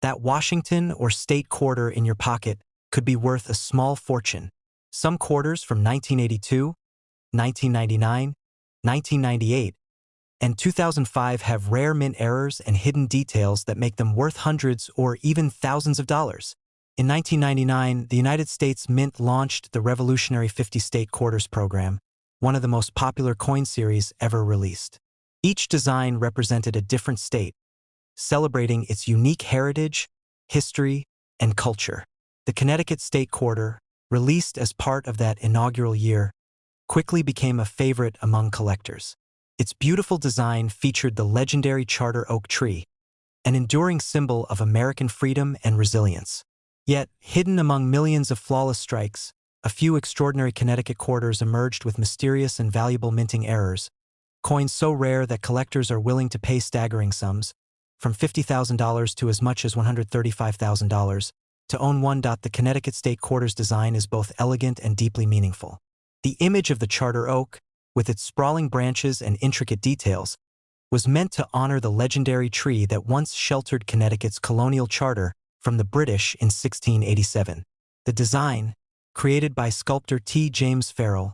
That Washington or state quarter in your pocket could be worth a small fortune. Some quarters from 1982, 1999, 1998, and 2005 have rare mint errors and hidden details that make them worth hundreds or even thousands of dollars. In 1999, the United States Mint launched the revolutionary 50-state quarters program, one of the most popular coin series ever released. Each design represented a different state, celebrating its unique heritage, history, and culture. The Connecticut State Quarter, released as part of that inaugural year, quickly became a favorite among collectors. Its beautiful design featured the legendary charter oak tree, an enduring symbol of American freedom and resilience. Yet, hidden among millions of flawless strikes, a few extraordinary Connecticut quarters emerged with mysterious and valuable minting errors, coins so rare that collectors are willing to pay staggering sums, from $50,000 to as much as $135,000, to own one. The Connecticut State Quarter's design is both elegant and deeply meaningful. The image of the charter oak, with its sprawling branches and intricate details, was meant to honor the legendary tree that once sheltered Connecticut's colonial charter from the British in 1687. The design, created by sculptor T. James Farrell,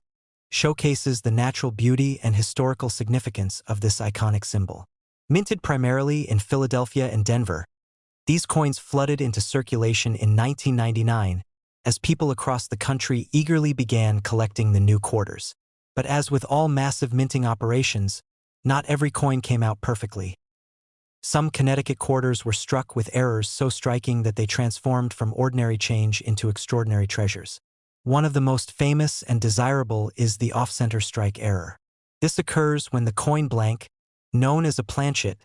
showcases the natural beauty and historical significance of this iconic symbol. Minted primarily in Philadelphia and Denver, these coins flooded into circulation in 1999 as people across the country eagerly began collecting the new quarters. But as with all massive minting operations, not every coin came out perfectly. Some Connecticut quarters were struck with errors so striking that they transformed from ordinary change into extraordinary treasures. One of the most famous and desirable is the off-center strike error. This occurs when the coin blank, known as a planchet,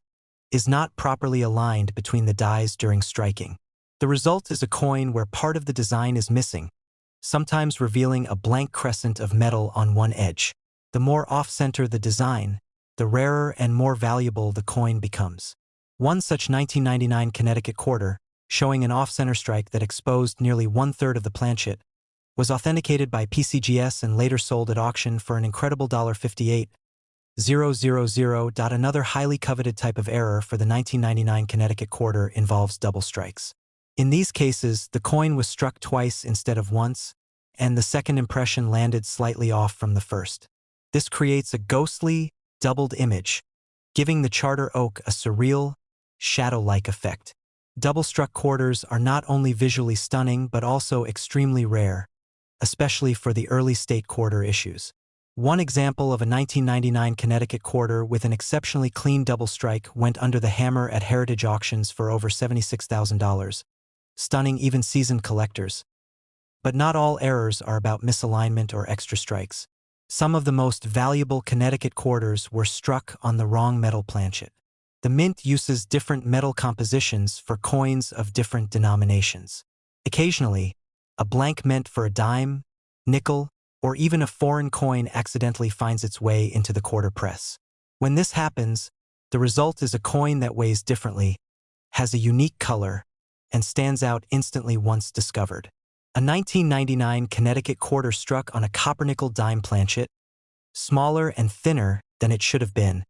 is not properly aligned between the dies during striking. The result is a coin where part of the design is missing, sometimes revealing a blank crescent of metal on one edge. The more off-center the design, the rarer and more valuable the coin becomes. One such 1999 Connecticut quarter, showing an off-center strike that exposed nearly one-third of the planchet, was authenticated by PCGS and later sold at auction for an incredible $58,000. Another highly coveted type of error for the 1999 Connecticut quarter involves double strikes. In these cases, the coin was struck twice instead of once, and the second impression landed slightly off from the first. This creates a ghostly, doubled image, giving the charter oak a surreal, shadow-like effect. Double-struck quarters are not only visually stunning but also extremely rare, especially for the early state quarter issues. One example of a 1999 Connecticut quarter with an exceptionally clean double strike went under the hammer at Heritage Auctions for over $76,000, stunning even seasoned collectors. But not all errors are about misalignment or extra strikes. Some of the most valuable Connecticut quarters were struck on the wrong metal planchet. The mint uses different metal compositions for coins of different denominations. Occasionally, a blank meant for a dime, nickel, or even a foreign coin accidentally finds its way into the quarter press. When this happens, the result is a coin that weighs differently, has a unique color, and stands out instantly once discovered. A 1999 Connecticut quarter struck on a copper-nickel dime planchet, smaller and thinner than it should have been,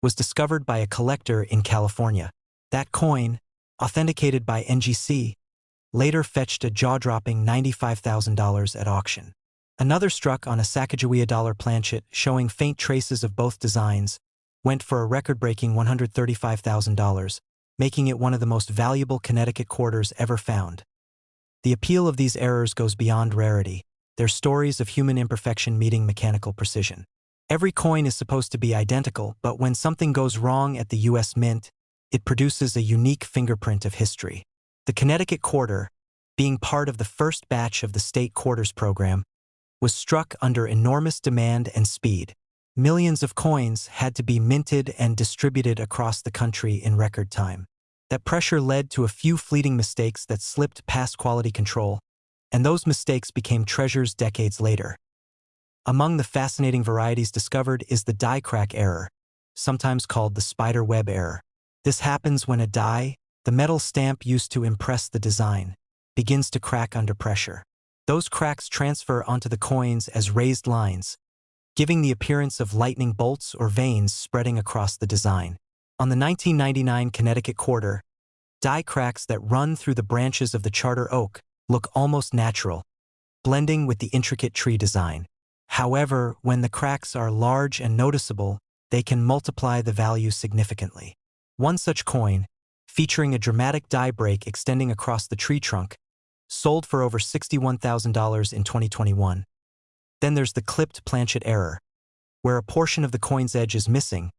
was discovered by a collector in California. That coin, authenticated by NGC, later fetched a jaw-dropping $95,000 at auction. Another struck on a Sacagawea dollar planchet showing faint traces of both designs went for a record-breaking $135,000, making it one of the most valuable Connecticut quarters ever found. The appeal of these errors goes beyond rarity. They're stories of human imperfection meeting mechanical precision. Every coin is supposed to be identical, but when something goes wrong at the U.S. Mint, it produces a unique fingerprint of history. The Connecticut quarter, being part of the first batch of the state quarters program, was struck under enormous demand and speed. Millions of coins had to be minted and distributed across the country in record time. That pressure led to a few fleeting mistakes that slipped past quality control, and those mistakes became treasures decades later. Among the fascinating varieties discovered is the die crack error, sometimes called the spider web error. This happens when a die, the metal stamp used to impress the design, begins to crack under pressure. Those cracks transfer onto the coins as raised lines, giving the appearance of lightning bolts or veins spreading across the design. On the 1999 Connecticut quarter, Die cracks that run through the branches of the charter oak look almost natural, blending with the intricate tree design. However, when the cracks are large and noticeable, they can multiply the value significantly. One such coin, featuring a dramatic die break extending across the tree trunk, sold for over $61,000 in 2021. Then there's the clipped planchet error, where a portion of the coin's edge is missing,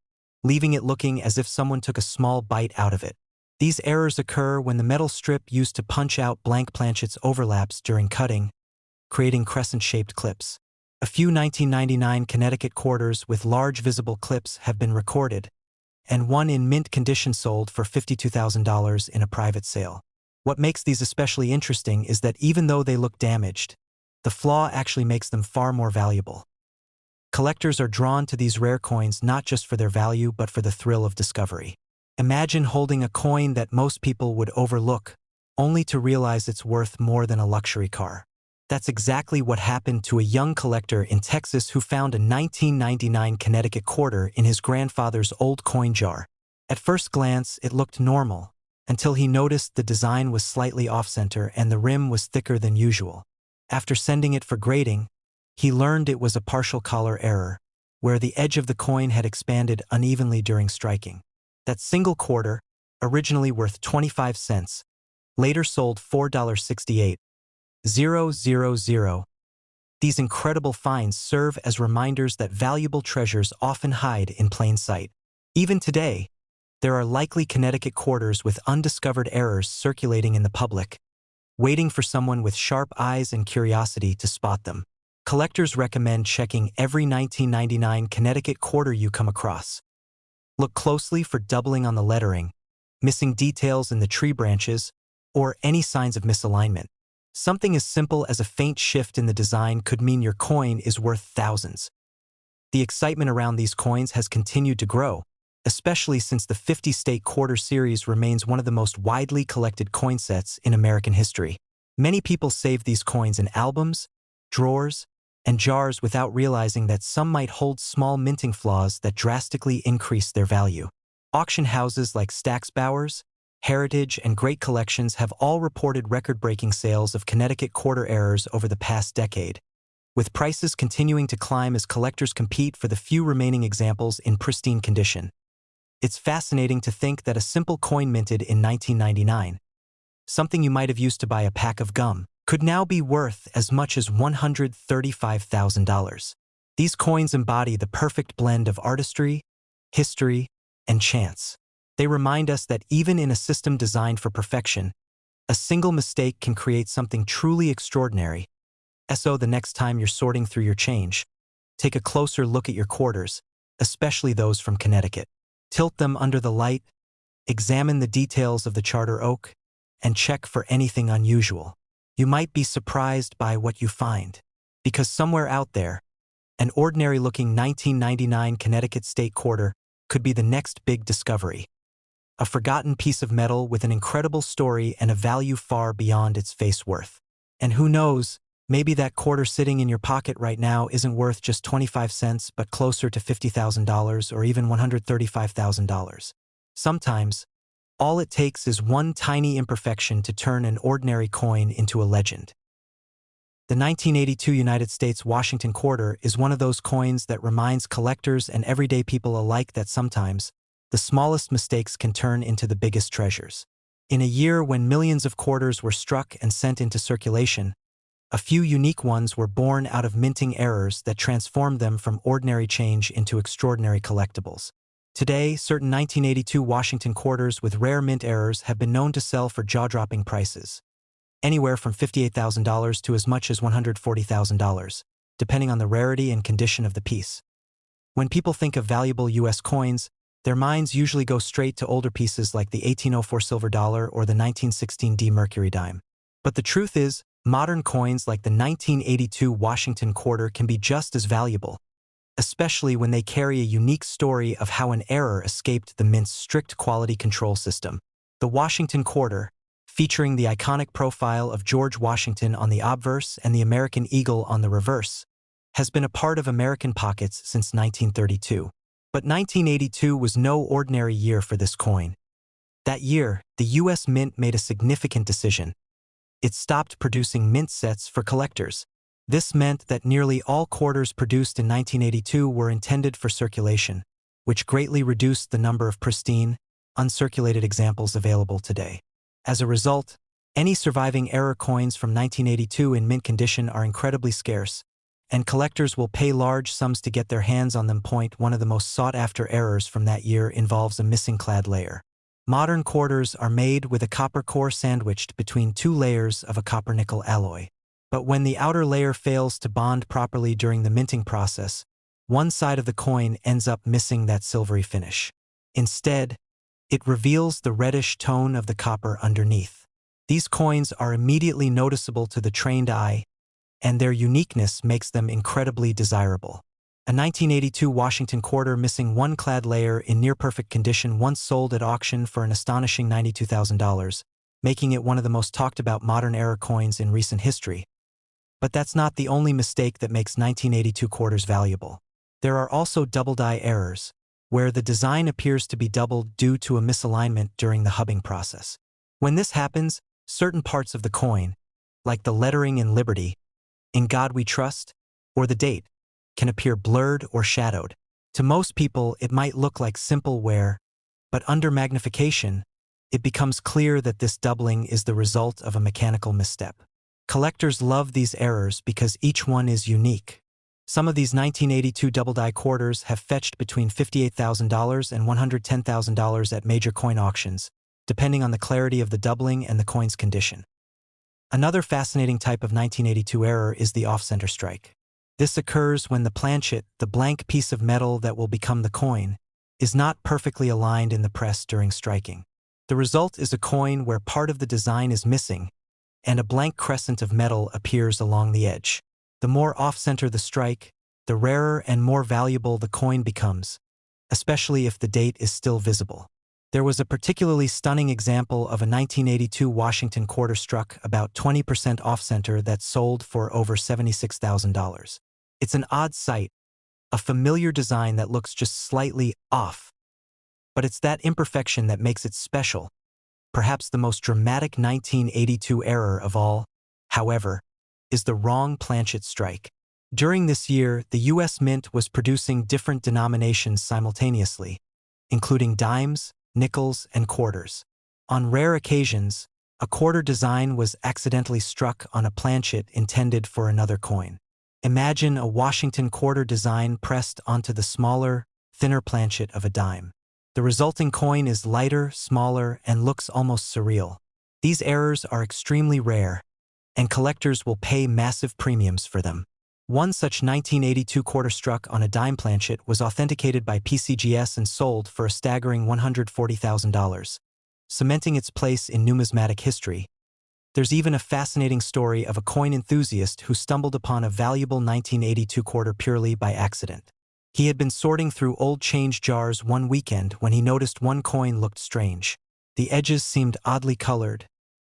leaving it looking as if someone took a small bite out of it. These errors occur when the metal strip used to punch out blank planchets overlaps during cutting, creating crescent-shaped clips. A few 1999 Connecticut quarters with large visible clips have been recorded, and one in mint condition sold for $52,000 in a private sale. What makes these especially interesting is that even though they look damaged, the flaw actually makes them far more valuable. Collectors are drawn to these rare coins not just for their value but for the thrill of discovery. Imagine holding a coin that most people would overlook, only to realize it's worth more than a luxury car. That's exactly what happened to a young collector in Texas who found a 1999 Connecticut quarter in his grandfather's old coin jar. At first glance, it looked normal, until he noticed the design was slightly off-center and the rim was thicker than usual. After sending it for grading, he learned it was a partial collar error, where the edge of the coin had expanded unevenly during striking. That single quarter, originally worth 25 cents, later sold $4.68. These incredible finds serve as reminders that valuable treasures often hide in plain sight. Even today, there are likely Connecticut quarters with undiscovered errors circulating in the public, waiting for someone with sharp eyes and curiosity to spot them. Collectors recommend checking every 1999 Connecticut quarter you come across. Look closely for doubling on the lettering, missing details in the tree branches, or any signs of misalignment. Something as simple as a faint shift in the design could mean your coin is worth thousands. The excitement around these coins has continued to grow, especially since the 50-state quarter series remains one of the most widely collected coin sets in American history. Many people save these coins in albums, drawers, and jars without realizing that some might hold small minting flaws that drastically increase their value. Auction houses like Stack's Bowers, Heritage, and Great Collections have all reported record-breaking sales of Connecticut quarter errors over the past decade, with prices continuing to climb as collectors compete for the few remaining examples in pristine condition. It's fascinating to think that a simple coin minted in 1999, something you might have used to buy a pack of gum, could now be worth as much as $135,000. These coins embody the perfect blend of artistry, history, and chance. They remind us that even in a system designed for perfection, a single mistake can create something truly extraordinary. So the next time you're sorting through your change, take a closer look at your quarters, especially those from Connecticut. Tilt them under the light, examine the details of the charter oak, and check for anything unusual. You might be surprised by what you find, because somewhere out there, an ordinary-looking 1999 Connecticut state quarter could be the next big discovery. A forgotten piece of metal with an incredible story and a value far beyond its face worth. And who knows, maybe that quarter sitting in your pocket right now isn't worth just 25 cents but closer to $50,000 or even $135,000. Sometimes, all it takes is one tiny imperfection to turn an ordinary coin into a legend. The 1982 United States Washington quarter is one of those coins that reminds collectors and everyday people alike that sometimes, the smallest mistakes can turn into the biggest treasures. In a year when millions of quarters were struck and sent into circulation, a few unique ones were born out of minting errors that transformed them from ordinary change into extraordinary collectibles. Today, certain 1982 Washington quarters with rare mint errors have been known to sell for jaw-dropping prices, anywhere from $58,000 to as much as $140,000, depending on the rarity and condition of the piece. When people think of valuable U.S. coins, their minds usually go straight to older pieces like the 1804 silver dollar or the 1916 D Mercury dime. But the truth is, modern coins like the 1982 Washington quarter can be just as valuable, especially when they carry a unique story of how an error escaped the mint's strict quality control system. The Washington quarter, featuring the iconic profile of George Washington on the obverse and the American eagle on the reverse, has been a part of American pockets since 1932. But 1982 was no ordinary year for this coin. That year, the U.S. Mint made a significant decision. It stopped producing mint sets for collectors. This meant that nearly all quarters produced in 1982 were intended for circulation, which greatly reduced the number of pristine, uncirculated examples available today. As a result, any surviving error coins from 1982 in mint condition are incredibly scarce, and collectors will pay large sums to get their hands on them. One of the most sought-after errors from that year involves a missing clad layer. Modern quarters are made with a copper core sandwiched between two layers of a copper-nickel alloy. But when the outer layer fails to bond properly during the minting process, one side of the coin ends up missing that silvery finish. Instead, it reveals the reddish tone of the copper underneath. These coins are immediately noticeable to the trained eye, and their uniqueness makes them incredibly desirable. A 1982 Washington quarter missing one clad layer in near-perfect condition once sold at auction for an astonishing $92,000, making it one of the most talked-about modern error coins in recent history. But that's not the only mistake that makes 1982 quarters valuable. There are also double-die errors, where the design appears to be doubled due to a misalignment during the hubbing process. When this happens, certain parts of the coin, like the lettering in Liberty, "In God We Trust," or the date, can appear blurred or shadowed. To most people, it might look like simple wear, but under magnification, it becomes clear that this doubling is the result of a mechanical misstep. Collectors love these errors because each one is unique. Some of these 1982 double-die quarters have fetched between $58,000 and $110,000 at major coin auctions, depending on the clarity of the doubling and the coin's condition. Another fascinating type of 1982 error is the off-center strike. This occurs when the planchet, the blank piece of metal that will become the coin, is not perfectly aligned in the press during striking. The result is a coin where part of the design is missing, and a blank crescent of metal appears along the edge. The more off-center the strike, the rarer and more valuable the coin becomes, especially if the date is still visible. There was a particularly stunning example of a 1982 Washington quarter struck about 20% off-center that sold for over $76,000. It's an odd sight, a familiar design that looks just slightly off. But it's that imperfection that makes it special. Perhaps the most dramatic 1982 error of all, however, is the wrong planchet strike. During this year, the U.S. Mint was producing different denominations simultaneously, including dimes, nickels, and quarters. On rare occasions, a quarter design was accidentally struck on a planchet intended for another coin. Imagine a Washington quarter design pressed onto the smaller, thinner planchet of a dime. The resulting coin is lighter, smaller, and looks almost surreal. These errors are extremely rare, and collectors will pay massive premiums for them. One such 1982 quarter struck on a dime planchet was authenticated by PCGS and sold for a staggering $140,000, cementing its place in numismatic history. There's even a fascinating story of a coin enthusiast who stumbled upon a valuable 1982 quarter purely by accident. He had been sorting through old change jars one weekend when he noticed one coin looked strange. The edges seemed oddly colored,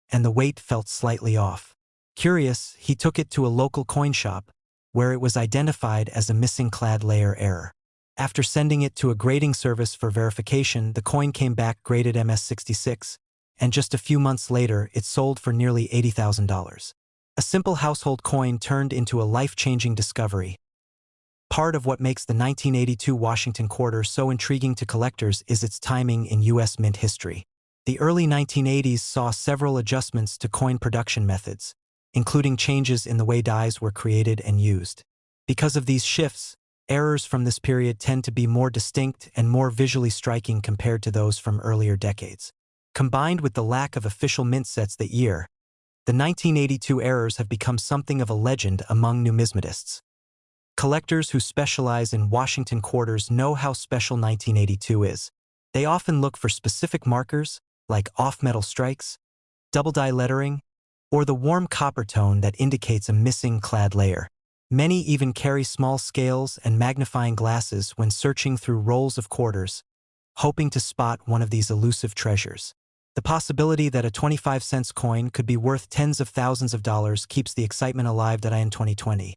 and the weight felt slightly off. Curious, he took it to a local coin shop, where it was identified as a missing clad layer error. After sending it to a grading service for verification, the coin came back graded MS66, and just a few months later, it sold for nearly $80,000. A simple household coin turned into a life-changing discovery. Part of what makes the 1982 Washington quarter so intriguing to collectors is its timing in U.S. mint history. The early 1980s saw several adjustments to coin production methods, including changes in the way dies were created and used. Because of these shifts, errors from this period tend to be more distinct and more visually striking compared to those from earlier decades. Combined with the lack of official mint sets that year, the 1982 errors have become something of a legend among numismatists. Collectors who specialize in Washington quarters know how special 1982 is. They often look for specific markers, like off-metal strikes, double-die lettering, or the warm copper tone that indicates a missing clad layer. Many even carry small scales and magnifying glasses when searching through rolls of quarters, hoping to spot one of these elusive treasures. The possibility that a 25-cent coin could be worth tens of thousands of dollars keeps the excitement alive. In 2020,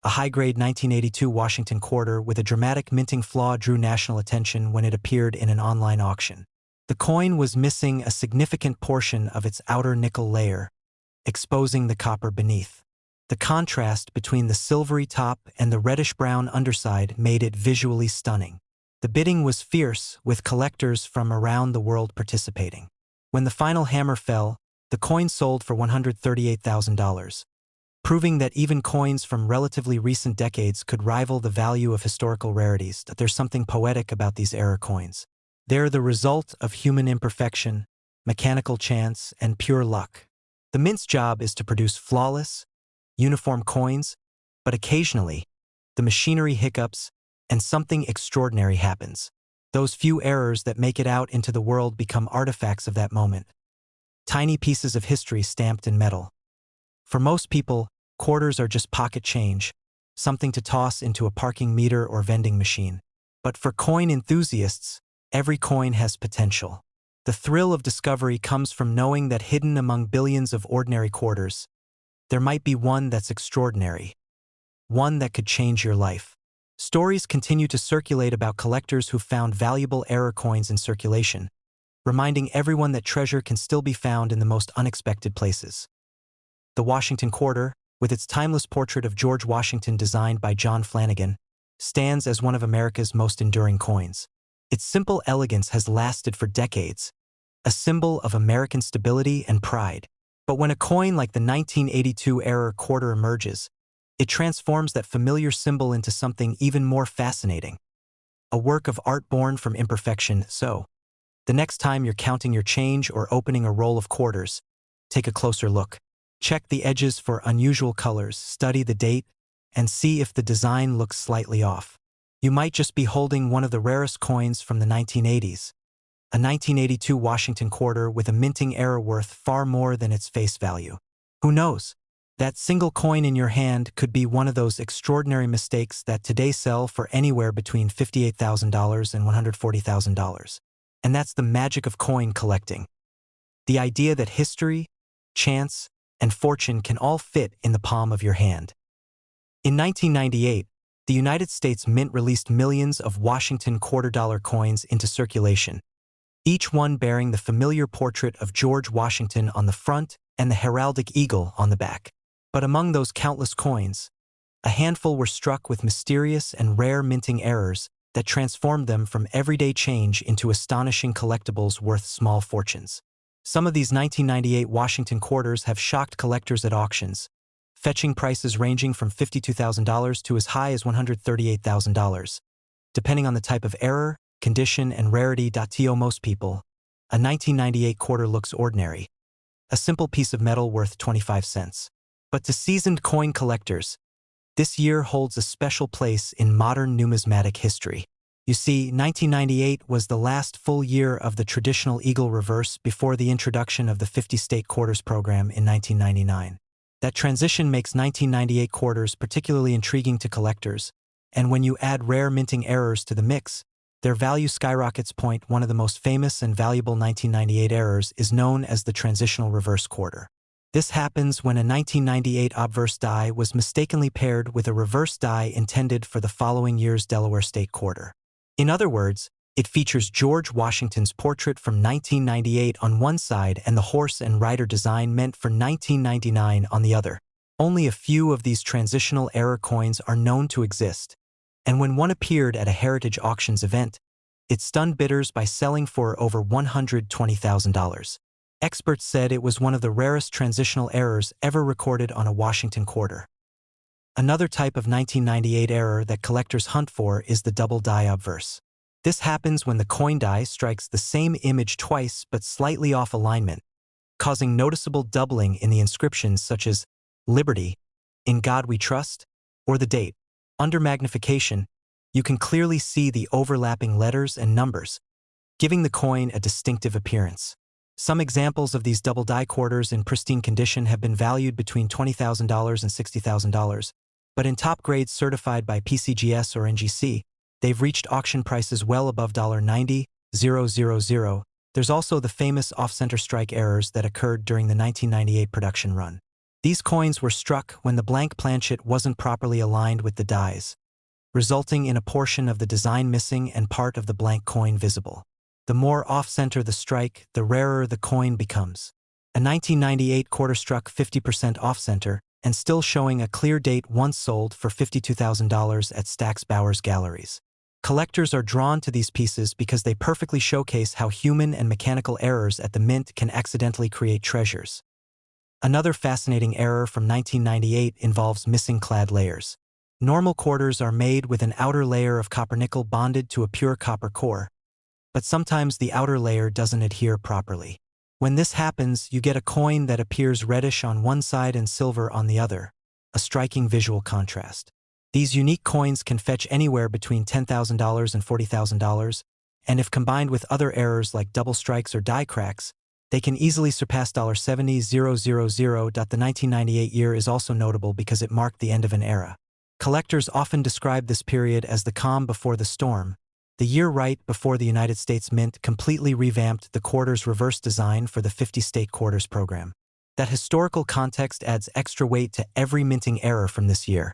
a high-grade 1982 Washington quarter with a dramatic minting flaw drew national attention when it appeared in an online auction. The coin was missing a significant portion of its outer nickel layer, exposing the copper beneath. The contrast between the silvery top and the reddish-brown underside made it visually stunning. The bidding was fierce, with collectors from around the world participating. When the final hammer fell, the coin sold for $138,000, proving that even coins from relatively recent decades could rival the value of historical rarities. That there's something poetic about these error coins. They're the result of human imperfection, mechanical chance, and pure luck. The mint's job is to produce flawless, uniform coins, but occasionally, the machinery hiccups and something extraordinary happens. Those few errors that make it out into the world become artifacts of that moment. Tiny pieces of history stamped in metal. For most people, quarters are just pocket change, something to toss into a parking meter or vending machine. But for coin enthusiasts, every coin has potential. The thrill of discovery comes from knowing that hidden among billions of ordinary quarters, there might be one that's extraordinary, one that could change your life. Stories continue to circulate about collectors who found valuable error coins in circulation, reminding everyone that treasure can still be found in the most unexpected places. The Washington Quarter, with its timeless portrait of George Washington designed by John Flanagan, stands as one of America's most enduring coins. Its simple elegance has lasted for decades, a symbol of American stability and pride. But when a coin like the 1982 error quarter emerges, it transforms that familiar symbol into something even more fascinating. A work of art born from imperfection. So, the next time you're counting your change or opening a roll of quarters, take a closer look. Check the edges for unusual colors, study the date, and see if the design looks slightly off. You might just be holding one of the rarest coins from the 1980s. A 1982 Washington quarter with a minting error worth far more than its face value. Who knows? That single coin in your hand could be one of those extraordinary mistakes that today sell for anywhere between $58,000 and $140,000. And that's the magic of coin collecting. The idea that history, chance, and fortune can all fit in the palm of your hand. In 1998, the United States Mint released millions of Washington quarter-dollar coins into circulation, each one bearing the familiar portrait of George Washington on the front and the heraldic eagle on the back. But among those countless coins, a handful were struck with mysterious and rare minting errors that transformed them from everyday change into astonishing collectibles worth small fortunes. Some of these 1998 Washington quarters have shocked collectors at auctions, fetching prices ranging from $52,000 to as high as $138,000, depending on the type of error, condition, and rarity. To most people, a 1998 quarter looks ordinary, a simple piece of metal worth 25 cents. But to seasoned coin collectors, this year holds a special place in modern numismatic history. You see, 1998 was the last full year of the traditional eagle reverse before the introduction of the 50-state quarters program in 1999. That transition makes 1998 quarters particularly intriguing to collectors, and when you add rare minting errors to the mix, their value skyrockets. One of the most famous and valuable 1998 errors is known as the transitional reverse quarter. This happens when a 1998 obverse die was mistakenly paired with a reverse die intended for the following year's Delaware State quarter. In other words, it features George Washington's portrait from 1998 on one side and the horse and rider design meant for 1999 on the other. Only a few of these transitional error coins are known to exist, and when one appeared at a Heritage Auctions event, it stunned bidders by selling for over $120,000. Experts said it was one of the rarest transitional errors ever recorded on a Washington quarter. Another type of 1998 error that collectors hunt for is the double die obverse. This happens when the coin die strikes the same image twice but slightly off alignment, causing noticeable doubling in the inscriptions such as Liberty, In God We Trust, or the date. Under magnification, you can clearly see the overlapping letters and numbers, giving the coin a distinctive appearance. Some examples of these double die quarters in pristine condition have been valued between $20,000 and $60,000, but in top grades certified by PCGS or NGC, they've reached auction prices well above $90,000. There's also the famous off-center strike errors that occurred during the 1998 production run. These coins were struck when the blank planchet wasn't properly aligned with the dies, resulting in a portion of the design missing and part of the blank coin visible. The more off-center the strike, the rarer the coin becomes. A 1998 quarter struck 50% off-center and still showing a clear date once sold for $52,000 at Stack's Bowers Galleries. Collectors are drawn to these pieces because they perfectly showcase how human and mechanical errors at the mint can accidentally create treasures. Another fascinating error from 1998 involves missing clad layers. Normal quarters are made with an outer layer of copper-nickel bonded to a pure copper core, but sometimes the outer layer doesn't adhere properly. When this happens, you get a coin that appears reddish on one side and silver on the other, a striking visual contrast. These unique coins can fetch anywhere between $10,000 and $40,000, and if combined with other errors like double strikes or die cracks, they can easily surpass $70,000. The 1998 year is also notable because it marked the end of an era. Collectors often describe this period as the calm before the storm, the year right before the United States Mint completely revamped the quarter's reverse design for the 50-state quarters program. That historical context adds extra weight to every minting error from this year,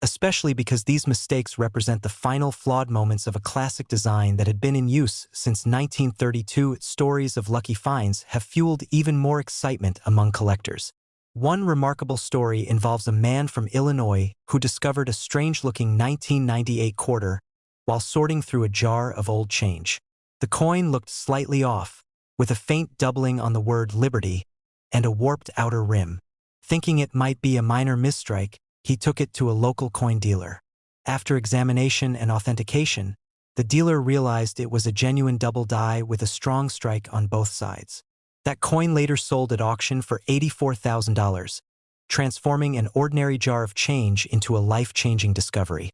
especially because these mistakes represent the final flawed moments of a classic design that had been in use since 1932. Stories of lucky finds have fueled even more excitement among collectors. One remarkable story involves a man from Illinois who discovered a strange-looking 1998 quarter while sorting through a jar of old change. The coin looked slightly off, with a faint doubling on the word Liberty and a warped outer rim. Thinking it might be a minor misstrike, he took it to a local coin dealer. After examination and authentication, the dealer realized it was a genuine double die with a strong strike on both sides. That coin later sold at auction for $84,000, transforming an ordinary jar of change into a life-changing discovery.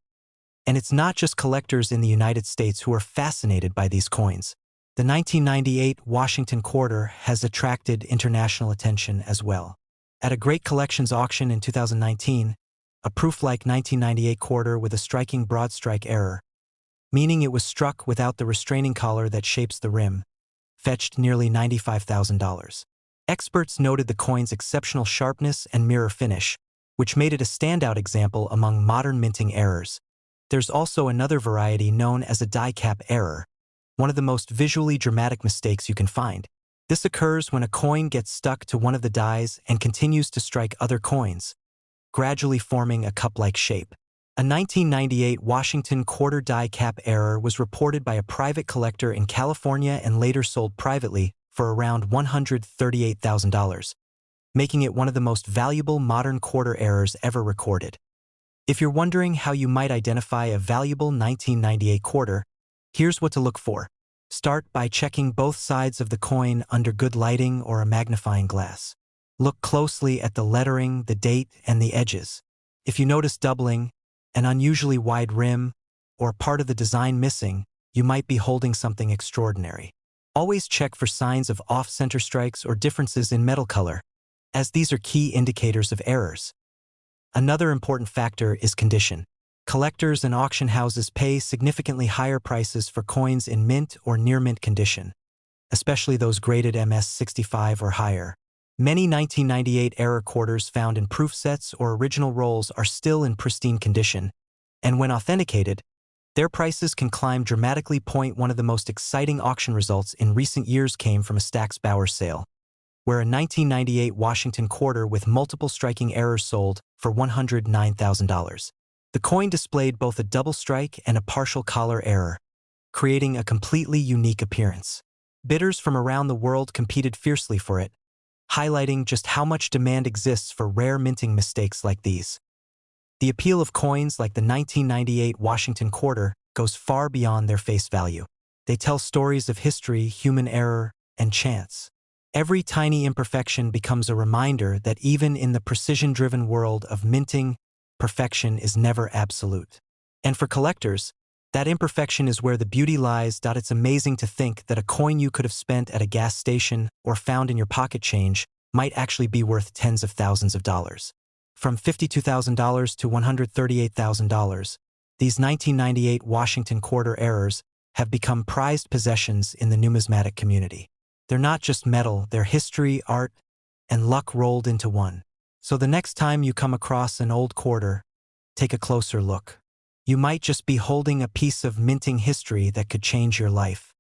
And it's not just collectors in the United States who are fascinated by these coins. The 1998 Washington quarter has attracted international attention as well. At a Great Collections auction in 2019, a proof-like 1998 quarter with a striking broad strike error, meaning it was struck without the restraining collar that shapes the rim, fetched nearly $95,000. Experts noted the coin's exceptional sharpness and mirror finish, which made it a standout example among modern minting errors. There's also another variety known as a die cap error, one of the most visually dramatic mistakes you can find. This occurs when a coin gets stuck to one of the dies and continues to strike other coins, gradually forming a cup-like shape. A 1998 Washington quarter die cap error was reported by a private collector in California and later sold privately for around $138,000, making it one of the most valuable modern quarter errors ever recorded. If you're wondering how you might identify a valuable 1998 quarter, here's what to look for. Start by checking both sides of the coin under good lighting or a magnifying glass. Look closely at the lettering, the date, and the edges. If you notice doubling, an unusually wide rim, or part of the design missing, you might be holding something extraordinary. Always check for signs of off-center strikes or differences in metal color, as these are key indicators of errors. Another important factor is condition. Collectors and auction houses pay significantly higher prices for coins in mint or near-mint condition, especially those graded MS-65 or higher. Many 1998 error quarters found in proof sets or original rolls are still in pristine condition, and when authenticated, their prices can climb dramatically. One of the most exciting auction results in recent years came from a Stack's Bowers sale, where a 1998 Washington quarter with multiple striking errors sold for $109,000. The coin displayed both a double strike and a partial collar error, creating a completely unique appearance. Bidders from around the world competed fiercely for it, highlighting just how much demand exists for rare minting mistakes like these. The appeal of coins like the 1998 Washington quarter goes far beyond their face value. They tell stories of history, human error, and chance. Every tiny imperfection becomes a reminder that even in the precision-driven world of minting, perfection is never absolute. And for collectors, that imperfection is where the beauty lies. It's amazing to think that a coin you could have spent at a gas station or found in your pocket change might actually be worth tens of thousands of dollars. From $52,000 to $138,000, these 1998 Washington quarter errors have become prized possessions in the numismatic community. They're not just metal, they're history, art, and luck rolled into one. So the next time you come across an old quarter, take a closer look. You might just be holding a piece of minting history that could change your life.